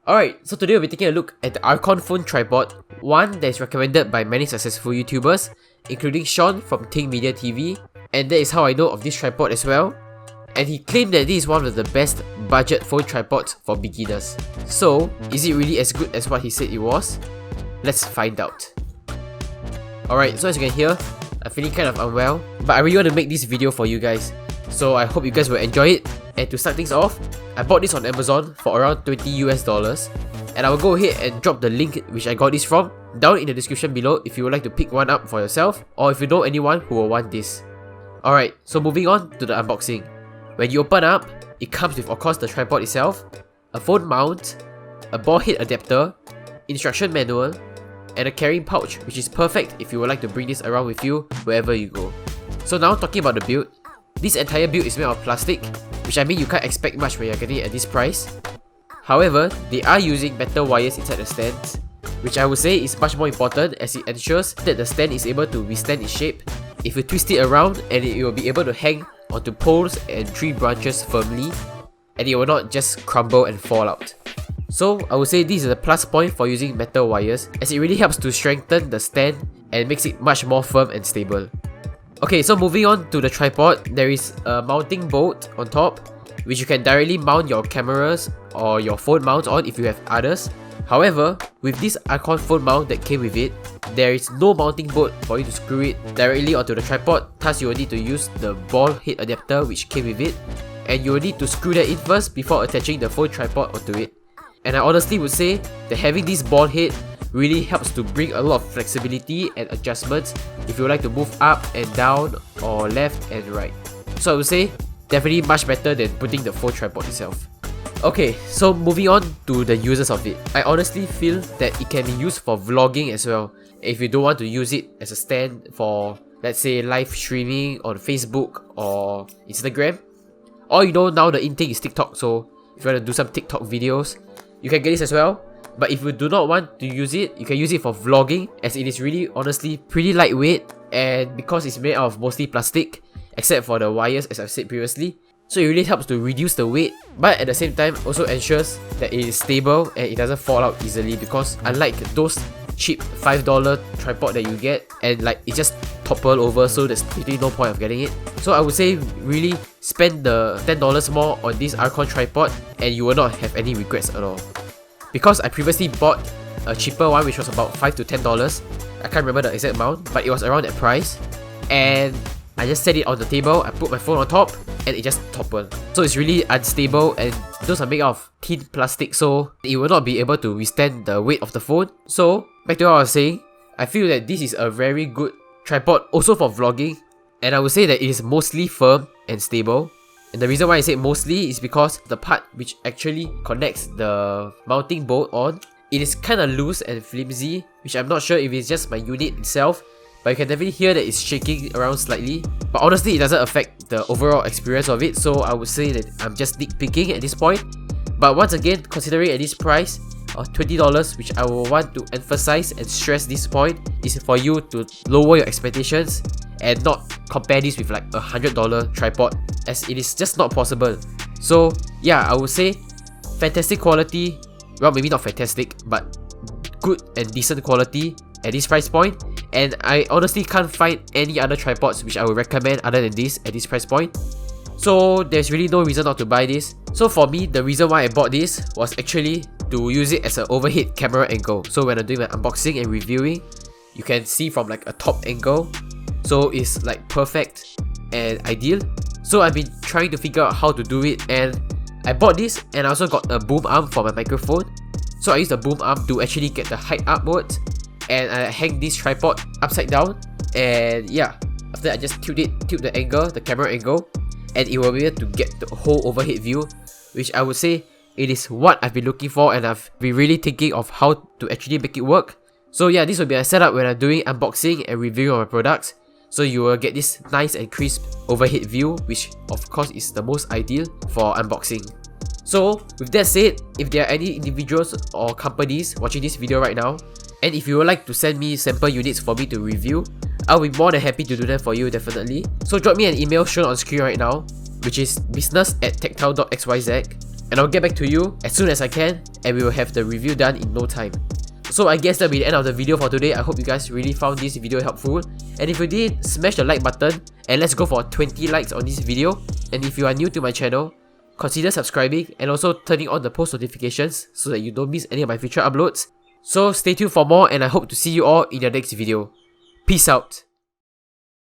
Alright, so today we'll be taking a look at the Arkon phone tripod, one that is recommended by many successful YouTubers, including Sean from Think Media TV, and that is how I know of this tripod as well. And he claimed that this is one of the best budget phone tripods for beginners. So, is it really as good as what he said it was? Let's find out. Alright, so as you can hear, I'm feeling kind of unwell, but I really want to make this video for you guys. So I hope you guys will enjoy it. And to start things off, I bought this on Amazon for around $20 and I will go ahead and drop the link which I got this from down in the description below if you would like to pick one up for yourself or if you know anyone who will want this. Alright, so moving on to the unboxing. When you open up, it comes with of course the tripod itself, a phone mount, a ball head adapter, instruction manual, and a carrying pouch which is perfect if you would like to bring this around with you wherever you go. So now talking about the build, this entire build is made of plastic, which I mean you can't expect much when you're getting it at this price. However, they are using metal wires inside the stands, which I would say is much more important as it ensures that the stand is able to withstand its shape if you twist it around, and it will be able to hang onto poles and tree branches firmly, and it will not just crumble and fall out. So I would say this is a plus point for using metal wires as it really helps to strengthen the stand and makes it much more firm and stable. Okay, so moving on to the tripod, there is a mounting bolt on top which you can directly mount your cameras or your phone mount on if you have others. However, with this Arkon phone mount that came with it, there is no mounting bolt for you to screw it directly onto the tripod, thus you will need to use the ball head adapter which came with it, and you will need to screw that in first before attaching the phone tripod onto it. And I honestly would say that having this ball head really helps to bring a lot of flexibility and adjustments if you would like to move up and down or left and right. So I would say definitely much better than putting the phone tripod itself. Okay, so moving on to the uses of it. I honestly feel that it can be used for vlogging as well. If you don't want to use it as a stand for, let's say, live streaming on Facebook or Instagram. Or you know, now the in thing is TikTok, so if you want to do some TikTok videos, you can get this as well. But if you do not want to use it, you can use it for vlogging as it is really honestly pretty lightweight, and because it's made out of mostly plastic except for the wires as I've said previously, so it really helps to reduce the weight, but at the same time also ensures that it is stable and it doesn't fall out easily, because unlike those cheap $5 tripod that you get and like it just topple over, so there's really no point of getting it. So I would say really spend the $10 more on this Arkon tripod and you will not have any regrets at all. Because I previously bought a cheaper one which was about $5 to $10, I can't remember the exact amount, but it was around that price, and I just set it on the table, I put my phone on top, and it just toppled. So it's really unstable, and those are made of thin plastic, so it will not be able to withstand the weight of the phone. So back to what I was saying, I feel that this is a very good tripod also for vlogging, and I would say that it is mostly firm and stable. And the reason why I say mostly is because the part which actually connects the mounting bolt on, it is kind of loose and flimsy, which I'm not sure if it's just my unit itself, but you can definitely hear that it's shaking around slightly. But honestly, it doesn't affect the overall experience of it, so I would say that I'm just nitpicking at this point. But once again, considering at this price of $20, which I will want to emphasize and stress this point, is for you to lower your expectations and not compare this with like a $100 tripod, as it is just not possible. So yeah, I would say fantastic quality, well maybe not fantastic, but good and decent quality at this price point, and I honestly can't find any other tripods which I would recommend other than this at this price point. So there's really no reason not to buy this. So for me, the reason why I bought this was actually to use it as an overhead camera angle. So when I'm doing my unboxing and reviewing, you can see from like a top angle, so it's like perfect and ideal. So I've been trying to figure out how to do it, and I bought this, and I also got a boom arm for my microphone. So I use the boom arm to actually get the height upwards, and I hang this tripod upside down, and yeah, after that I just tilt the angle, the camera angle, and it will be able to get the whole overhead view, which I would say it is what I've been looking for, and I've been really thinking of how to actually make it work. So yeah, this will be a setup when I'm doing unboxing and reviewing of my products. So you will get this nice and crisp overhead view, which of course is the most ideal for unboxing. So with that said, if there are any individuals or companies watching this video right now, and if you would like to send me sample units for me to review, I'll be more than happy to do that for you, definitely. So drop me an email shown on screen right now, which is business@techtown.xyz, and I'll get back to you as soon as I can, and we will have the review done in no time. So I guess that'll be the end of the video for today. I hope you guys really found this video helpful, and if you did, smash the like button and let's go for 20 likes on this video. And if you are new to my channel, consider subscribing and also turning on the post notifications so that you don't miss any of my future uploads. So stay tuned for more, and I hope to see you all in the next video. Peace out.